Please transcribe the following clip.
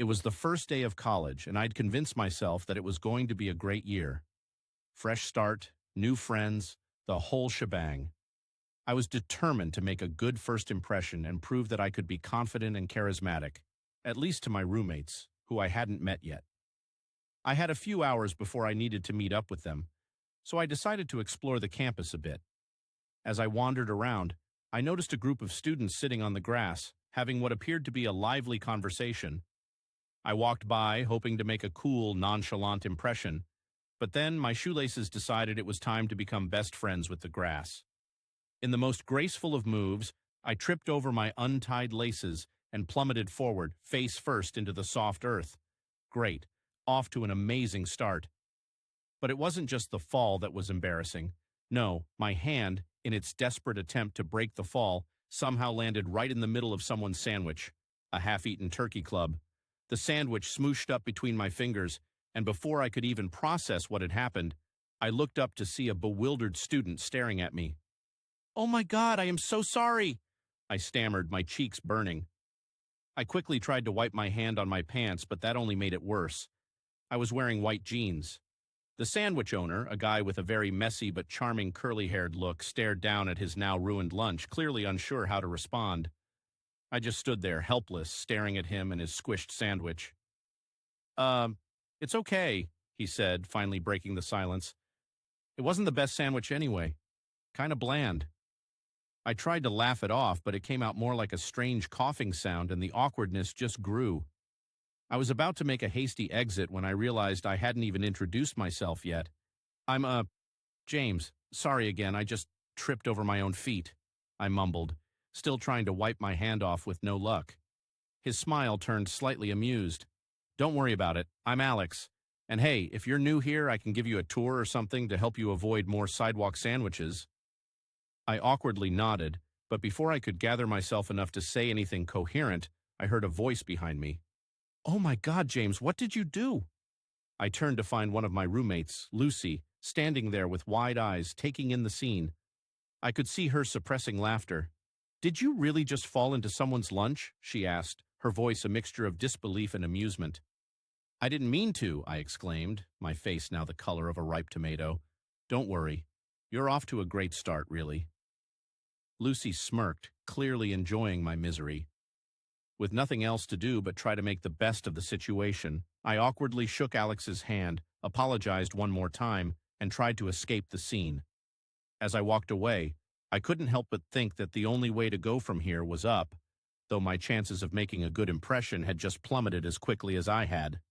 It was the first day of college, and I'd convinced myself that it was going to be a great year. Fresh start, new friends, the whole shebang. I was determined to make a good first impression and prove that I could be confident and charismatic, at least to my roommates, who I hadn't met yet. I had a few hours before I needed to meet up with them, so I decided to explore the campus a bit. As I wandered around, I noticed a group of students sitting on the grass, having what appeared to be a lively conversation. I walked by, hoping to make a cool, nonchalant impression, but then my shoelaces decided it was time to become best friends with the grass. In the most graceful of moves, I tripped over my untied laces and plummeted forward, face first, into the soft earth. Great, off to an amazing start. But it wasn't just the fall that was embarrassing. No, my hand, in its desperate attempt to break the fall, somehow landed right in the middle of someone's sandwich, a half-eaten turkey club. The sandwich smooshed up between my fingers, and before I could even process what had happened, I looked up to see a bewildered student staring at me. "Oh my God, I am so sorry," I stammered, my cheeks burning. I quickly tried to wipe my hand on my pants, but that only made it worse. I was wearing white jeans. The sandwich owner, a guy with a very messy but charming curly-haired look, stared down at his now ruined lunch, clearly unsure how to respond. I just stood there, helpless, staring at him and his squished sandwich. It's okay," he said, finally breaking the silence. "It wasn't the best sandwich anyway. Kinda bland." I tried to laugh it off, but it came out more like a strange coughing sound, and the awkwardness just grew. I was about to make a hasty exit when I realized I hadn't even introduced myself yet. "I'm, James. Sorry again, I just tripped over my own feet," I mumbled, still trying to wipe my hand off with no luck. His smile turned slightly amused. "Don't worry about it. I'm Alex. And hey, if you're new here, I can give you a tour or something to help you avoid more sidewalk sandwiches." I awkwardly nodded, but before I could gather myself enough to say anything coherent, I heard a voice behind me. "Oh my God, James, what did you do?" I turned to find one of my roommates, Lucy, standing there with wide eyes, taking in the scene. I could see her suppressing laughter. "Did you really just fall into someone's lunch?" she asked, her voice a mixture of disbelief and amusement. "I didn't mean to," I exclaimed, my face now the color of a ripe tomato. "Don't worry. You're off to a great start, really." Lucy smirked, clearly enjoying my misery. With nothing else to do but try to make the best of the situation, I awkwardly shook Alex's hand, apologized one more time, and tried to escape the scene. As I walked away, I couldn't help but think that the only way to go from here was up, though my chances of making a good impression had just plummeted as quickly as I had.